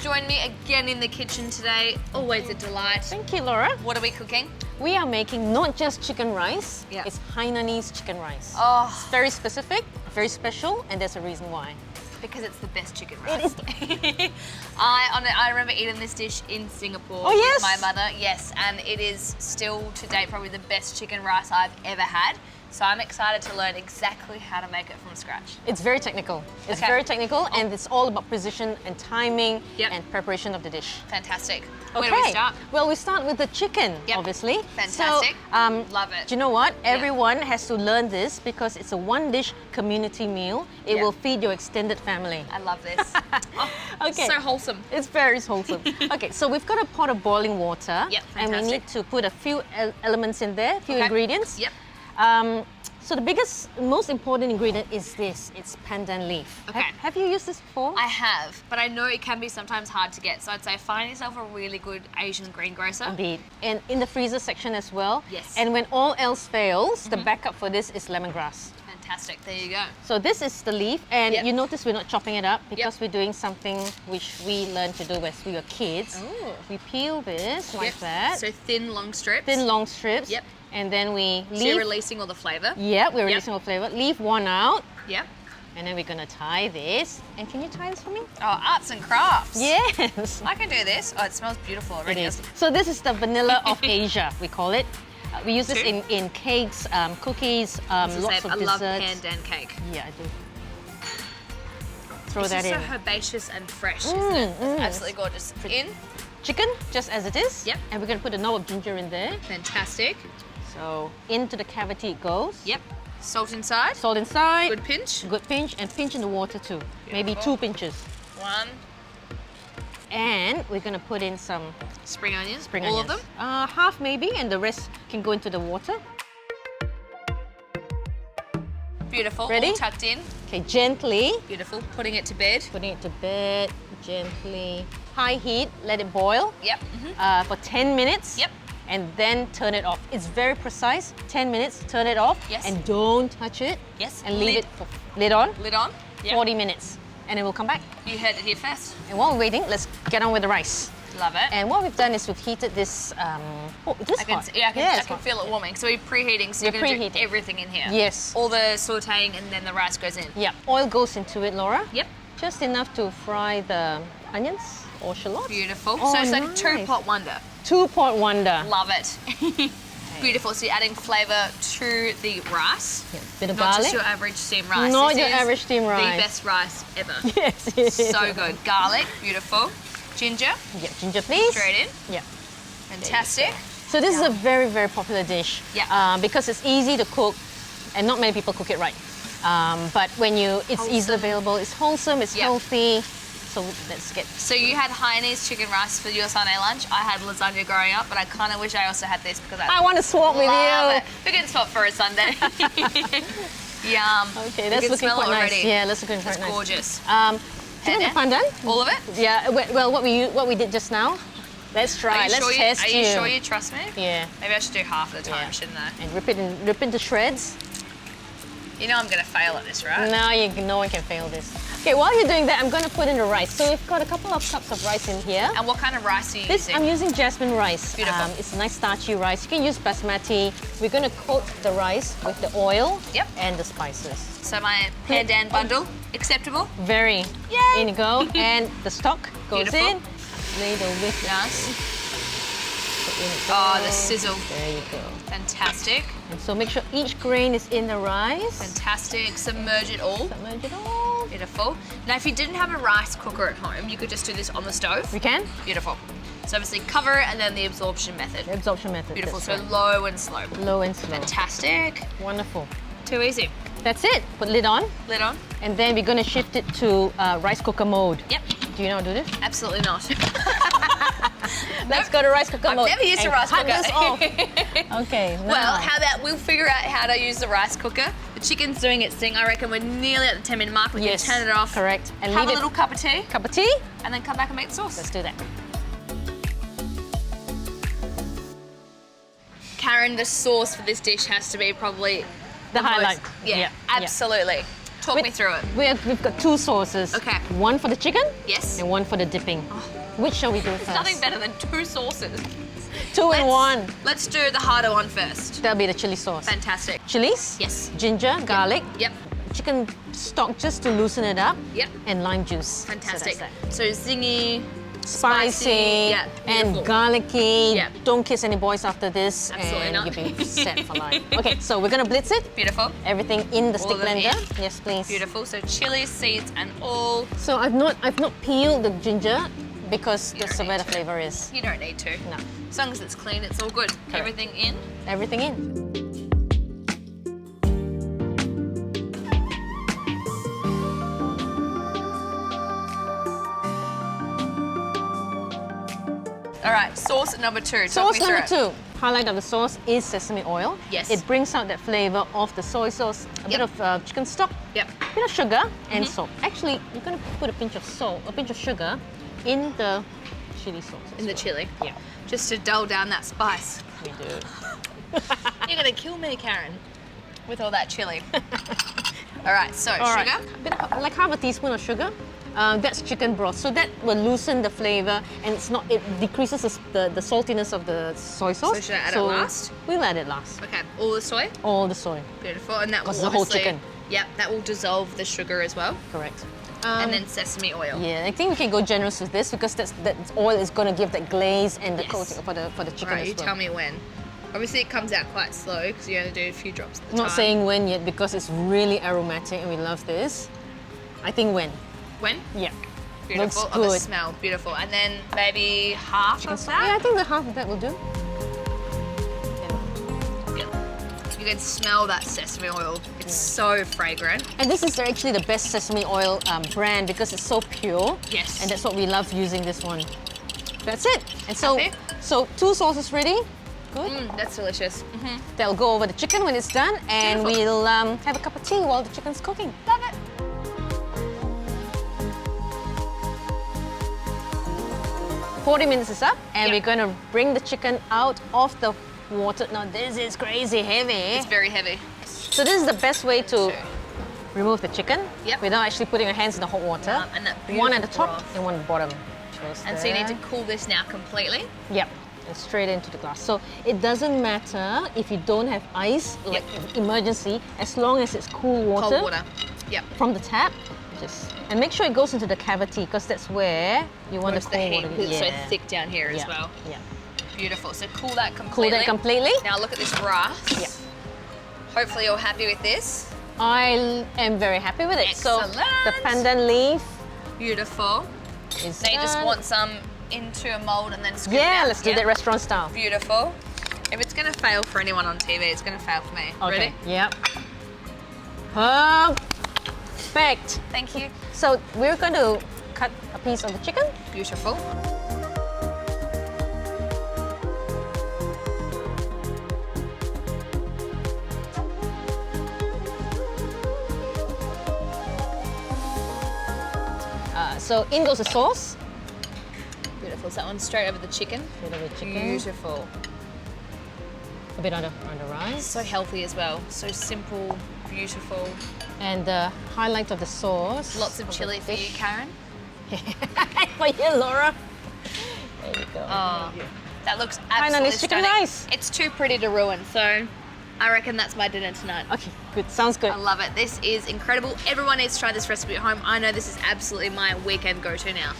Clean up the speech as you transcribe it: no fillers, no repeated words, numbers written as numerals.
joined me again in the kitchen today. Always a delight. Thank you, Laura. What are we cooking? We are making not just chicken rice, Yeah. it's Hainanese chicken rice. Oh, It's very specific, very special, and there's a reason why. because it's the best chicken rice. I remember eating this dish in Singapore Oh, yes? with my mother. Yes, and it is still to date probably the best chicken rice I've ever had. So I'm excited to learn exactly how to make it from scratch. It's very technical. It's Okay. very technical, and it's all about precision and timing Yep. and preparation of the dish. Fantastic. Where do we start? Well, we start with the chicken, Yep. obviously. Fantastic. So, Love it. Do you know what? Everyone has to learn this because it's a one-dish community meal. It Yeah. will feed your extended family. I love this. Oh, Okay. So wholesome. It's very wholesome. Okay, so we've got a pot of boiling water. Yep, and we need fantastic. to put a few elements in there, a few Okay. ingredients. Yep. So the most important ingredient is this. It's pandan leaf. Okay. Have you used this before? I have, but I know it can be sometimes hard to get. So I'd say find yourself a really good Asian greengrocer. Indeed. And in the freezer section as well. Yes. And when all else fails, the backup for this is lemongrass. Fantastic. There you go. So this is the leaf, and Yep. you notice we're not chopping it up because Yep. we're doing something which we learned to do as we were kids. Ooh. We peel this like Yep. that, So thin, long strips. thin long strips. Yep. And then we So you're leave. releasing all the flavour. Yeah, we're releasing all flavor. Leave one out, Yep. and then we're gonna tie this. And can you tie this for me? Oh, arts and crafts. Yes. I can do this. Oh, it smells beautiful It already. is. So this is the vanilla of Asia, we call it. We use this True. in cakes, cookies, lots of I desserts. love pandan cake. Yeah, I do. Throw This that is in. so herbaceous and fresh, isn't it? It's absolutely gorgeous. In. Chicken, just as it is. Yep. And we're gonna put a knob of ginger in there. Fantastic. So into the cavity it goes. Yep. Salt inside. Salt inside. Good pinch. Good pinch, and pinch in the water too. Maybe Beautiful. 2 pinches. One. And we're gonna put in some Spring onions. spring all onions. of them. Half maybe, and the rest can go into the water. Beautiful. Ready? All tucked in. Okay, gently Beautiful. Putting it to bed. putting it to bed, gently. High heat, let it boil Yep. for 10 minutes. Yep. And then turn it off. It's very precise. 10 minutes, turn it off. Yes. And don't touch it. Yes. And leave Lid. it for lid on. Lid on. Yep. 40 minutes. And it will come back. You heard it here first. And while we're waiting, let's get on with the rice. Love it. And what we've done is we've heated this. Oh, this I can, hot. yeah, I can, I it's can hot. feel it warming. So we're preheating, so We're you're going to do preheating. everything in here. Yes. All the sauteing and then the rice goes in. Yeah, oil goes into it, Laura. Yep. Just enough to fry the onions or shallots. Beautiful. Oh, so it's like nice. a two-pot wonder. 2-pot wonder. Love it. Beautiful. So you're adding flavour to the rice. Yeah, bit of Not garlic. just your average steamed rice. Not This your is average steamed rice. The best rice ever. Yes, it is. So good. Garlic. Beautiful. Ginger. Yeah, ginger, please. Straight in. Yeah. Fantastic. So this is a very, very popular dish. Yeah. Because it's easy to cook, and not many people cook it right. But when it's Wholesome. easily available, it's wholesome, it's Yeah. healthy. So let's get. So you had Hainanese chicken rice for your Sunday lunch. I had lasagna growing up, but I kind of wish I also had this because I want to swap with love you. it. We can swap for a Sunday. Yum. Okay, We that's can looking smell quite it nice. already. Yeah, that's looking quite It's nice. gorgeous. Chicken Pandan? pandan? All of it? Yeah. Well, what we did just now. Let's try. Let's sure test Are you sure you trust me? Yeah. Maybe I should do half at a time, Yeah. shouldn't I? And rip into shreds. You know I'm going to fail at this, right? No one can fail this. Okay, while you're doing that, I'm going to put in the rice. So we've got a couple of cups of rice in here. And what kind of rice are you This, using? I'm using jasmine rice. Beautiful. It's a nice starchy rice. You can use basmati. We're going to coat the rice with the oil Yep. and the spices. So my pandan bundle, acceptable? Very. Yay! In you go. And the stock goes Beautiful. in. Ladle with Nice. in it Oh, the goes. sizzle. There you go. Fantastic. And so make sure each grain is in the rice. Fantastic. Submerge it all. Submerge it all. Beautiful. Now, if you didn't have a rice cooker at home, you could just do this on the stove. We can. Beautiful. So obviously cover and then the absorption method. The absorption method. Beautiful. that's So right. low and slow. Low and slow. Fantastic. Wonderful. Too easy. That's it. Put lid on. Lid on. And then we're going to shift it to rice cooker mode. Yep. Do you know how to do this? Absolutely not. Let's go to rice cooker I've mode. never used a and rice cut cooker. this off. Okay. Now. Well, how about we'll figure out how to use the rice cooker. The chicken's doing its thing. I reckon we're nearly at the 10-minute mark. We Yes, can turn it off. correct. And have leave a it- little cup of tea, cup of tea. and then come back and make the sauce. Let's do that. Karen, the sauce for this dish has to be probably The highlight. Yeah, Yeah, absolutely. Talk me through it. We've got two sauces. Okay. One for the chicken Yes. and one for the dipping. Which shall we do first? Nothing better than two sauces. Two in one. Let's do the harder one first. That'll be the chili sauce. Fantastic. Chilies. Yes. Ginger, garlic. Yep. Chicken stock just to loosen it up. Yep. And lime juice. Fantastic. So that's So zingy, that. Spicy. Yeah, And beautiful. garlicky. Yeah. Don't kiss any boys after this. Absolutely and not. you'll be set for life. Okay, so we're gonna blitz it. Beautiful. Everything in the All stick of them blender. Yes, please. Beautiful. So chili seeds and all. So I've not peeled the ginger because You that's don't where need the to. flavor is. You don't need to. No. As long as it's clean, it's all good. Everything in. Everything in. All right, sauce number two. Talk Sauce me through number it. 2. Highlight of the sauce is sesame oil. Yes. It brings out that flavor of the soy sauce, a bit Yep. of chicken stock, Yep. a bit of sugar and salt. Actually, you're going to put a pinch of salt, a pinch of sugar in the chili sauce. as In the well. chili. Yeah, Just to dull down that spice. we do. You're gonna kill me, Karen, with all that chili. All right, so All right. sugar. Bit of, like half a teaspoon of sugar. That's chicken broth, so that will loosen the flavor, and it decreases the saltiness of the soy sauce. So should I add it last? We'll add it last. Okay, all the soy. All the soy, Beautiful, and that will Because it's the whole obviously- chicken. Yep, that will dissolve the sugar as well, correct. and then sesame oil. Yeah, I think we can go generous with this because that oil is going to give that glaze and the Yes. coating for the chicken Right, as you well. tell me when. Obviously, it comes out quite slow because you only do a few drops at the I'm not time. saying when yet because it's really aromatic and we love this. I think when. When. Yeah. Beautiful. Looks Oh, the good. smell, beautiful. And then maybe half of Yeah, I that. think the half of that will do. Yeah. You can smell that sesame oil. It's so fragrant. And this is actually the best sesame oil brand because it's so pure. Yes. And that's what we love using this one. That's it. And so, Happy? so 2 sauces ready. Good. That's delicious. They'll go over the chicken when it's done, and Beautiful. we'll have a cup of tea while the chicken's cooking. Love it. 40 minutes is up, and Yep. we're going to bring the chicken out of the water. Now, this is crazy heavy. It's very heavy. So this is the best way to remove the chicken Yep. without actually putting your hands in the hot water. And that One at the beautiful top broth. and one at the bottom. Just And so you need to there. cool this now completely. Yep, and straight into the glass. So it doesn't matter if you don't have ice, like emergency, as long as it's cool water, Cold water. Yep. from the tap. And make sure it goes into the cavity because that's where you want Most the of the cold heat water. because it's so thick down here as Yeah. well. Yeah. Beautiful. So cool that Cool completely. that completely. Now look at this rice. Yeah. Hopefully you're happy with this. I am very happy with it. So the Excellent. pandan leaf Beautiful. is Now you just done. want some into a mold and then scoop it Yeah, out. let's do that restaurant style. Beautiful. If it's gonna fail for anyone on TV, it's gonna fail for me. Okay. Ready? Yep. Perfect. Thank you. So we're going to cut a piece of the chicken. Beautiful. So in goes the sauce. Beautiful. So that one's straight over the chicken. Bit of the chicken. Beautiful. A bit on the rice. So healthy as well. So simple, beautiful. And the highlight of the sauce. Lots of the chili for you, fish. Karen. For you, Laura. There you go. Oh, that looks Hainanese absolutely chicken stunning. rice. It's too pretty to ruin, so I reckon that's my dinner tonight. Okay, good. Sounds good. I love it. This is incredible. Everyone needs to try this recipe at home. I know this is absolutely my weekend go-to now.